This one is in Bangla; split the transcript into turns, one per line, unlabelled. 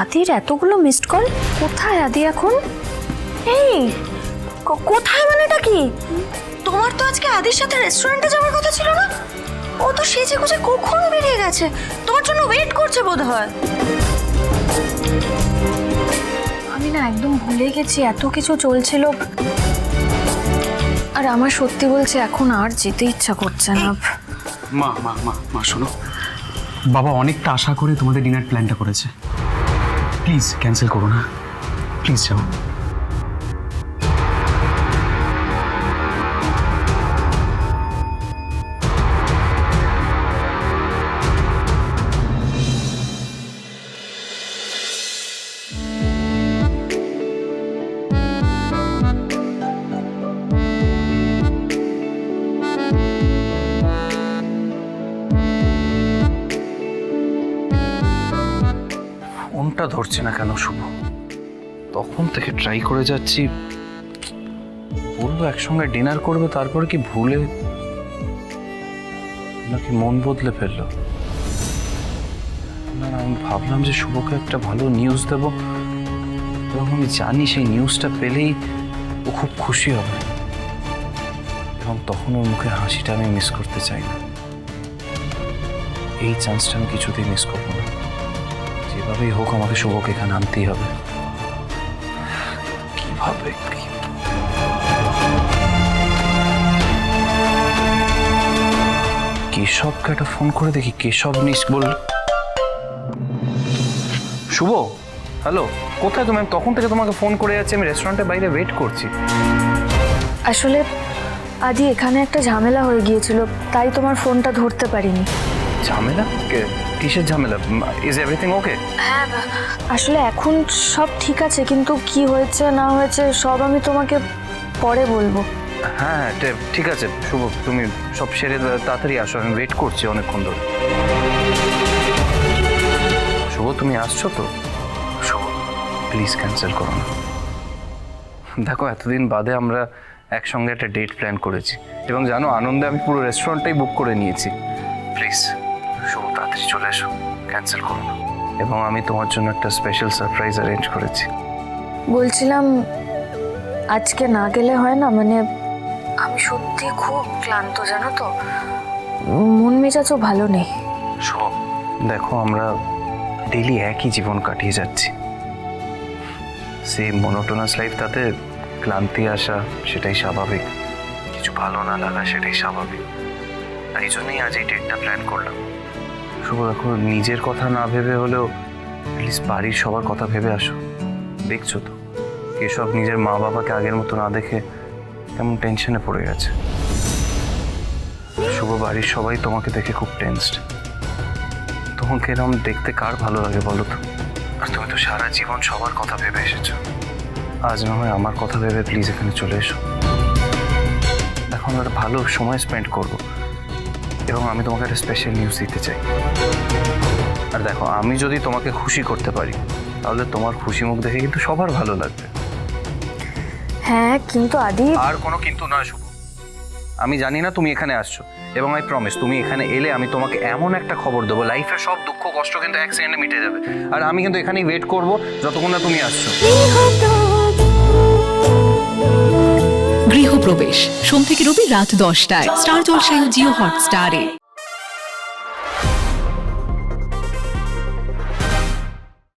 আদির এতগুলো মিসড কল, কোথায় আদি এখন? এই কোথায় মানে এটা কি? তোমার তো আজকে আদির সাথে রেস্টুরেন্টে যাওয়ার কথা ছিল না? ও তো সেজে গুজে কখন বেরিয়ে গেছে, তোমার জন্য ওয়েট করছে বোধহয়। আমি না একদম ভুলে গেছি এত কিছু চলছিল, আর আমার সত্যি বলছে এখন আর যেতে ইচ্ছা করছে না।
মা মা মা মা শোনো, বাবা অনেকটা আশা করে তোমাদের ডিনার প্ল্যানটা করেছে, প্লিজ ক্যান্সেল করো না, প্লিজ যাও।
ফোনটা ধরছে না কেন শুভ? তখন থেকে ট্রাই করে যাচ্ছি, বলবো একসঙ্গে ডিনার করবে, তারপরে কি ভুলে নাকি মন বদলে ফেললো? না না, আমি ভাবলাম যে শুভকে একটা ভালো নিউজ দেবো, এবং আমি জানি সেই নিউজটা পেলেই ও খুব খুশি হবে, এবং তখন ওর মুখে হাসিটা আমি মিস করতে চাই না। এই চান্সটা আমি কিছুতেই মিস করবো না, যেভাবেই হোক আমাকে শুভকে এখানে আনতেই হবে। কিভাবে কেশবকে একটা ফোন করে দেখি, কেশব নিস বল। শুভ, হ্যালো, কোথায় তুমি? আমি তখন থেকে তোমাকে ফোন করে যাচ্ছি, আমি রেস্টুরেন্টের বাইরে ওয়েট করছি।
আসলে আদি এখানে একটা ঝামেলা হয়ে গিয়েছিল, তাই তোমার ফোনটা ধরতে পারিনি।
ঝামেলা? কিসের ঝামেলা? Is everything okay?
হ্যাঁ, আসলে এখন সব ঠিক আছে, কিন্তু কি হয়েছে না হয়েছে সব আমি তোমাকে পরে বলবো।
হ্যাঁ ঠিক আছে শুভ, তুমি সব সেরে তাড়াতাড়ি আসো, আমি ওয়েট করছি অনেকক্ষণ ধরে। শুভ, তুমি আসছো তো? শুভ, প্লিজ ক্যান্সেল করো না। দেখো, এতদিন বাদে আমরা একসঙ্গে একটা ডেট প্ল্যান করেছি, এবং জানো আনন্দে আমি পুরো রেস্টুরেন্টটাই বুক করে নিয়েছি। প্লিজ শুভ, তাড়াতাড়ি চলে এসো, ক্যান্সেল করো না। এবং আমি তোমার জন্য একটা স্পেশাল সারপ্রাইজ অ্যারেঞ্জ করেছি।
বলছিলাম আজকে না গেলে হয় না? মানে আমি সত্যি খুব ক্লান্ত, জানো তো, মন মেজাজও ভালো নেই।
শুভ, দেখো আমরা ডেইলি একই জীবন কাটিয়ে যাচ্ছি, সেই মনোটোনাস লাইফ, তাতে ক্লান্তি আসা সেটাই স্বাভাবিক, কিছু ভালো না লাগা সেটাই স্বাভাবিক। তাই জন্যই আজ এই ডেটটা প্ল্যান করলাম। শুভ, দেখো নিজের কথা না ভেবে হলেও অ্যাটলিস্ট বাড়ির সবার কথা ভেবে আসো। দেখছো তো কেশব নিজের মা বাবাকে আগের মতো না দেখে কেমন টেনশনে পড়ে গেছে। শুভ, বাড়ির সবাই তোমাকে দেখে খুব টেনসড। তোমাকে এরকম দেখতে কার ভালো লাগে বলো তো? আর তুমি তো সারা জীবন সবার কথা ভেবে এসেছো, আজ না হয় আমার কথা ভেবে প্লিজ এখানে চলে এসো। এখন একটা ভালো সময় স্পেন্ড করবো, এবং আমি তোমাকে একটা স্পেশাল নিউজ দিতে চাই। আর দেখো, আমি যদি তোমাকে খুশি করতে পারি তাহলে তোমার খুশি মুখ দেখে কিন্তু সবার ভালো লাগবে।
হ্যাঁ, কিন্তু আদি।
আর কোনো কিন্তু নয় শুভ, আমি জানি না তুমি এখানে আসছো, এবং আই প্রমিস তুমি এখানে এলে আমি তোমাকে এমন একটা খবর দেবো, লাইফের সব দুঃখ কষ্ট কিন্তু এক সেকেন্ডে মিটে যাবে। আর আমি কিন্তু এখানেই ওয়েট করবো যতক্ষণ না তুমি আসছো।
গৃহপ্রবেশ সোম থেকে রবি রাত 10টায় স্টার জলসায় ও জিও হটস্টারে।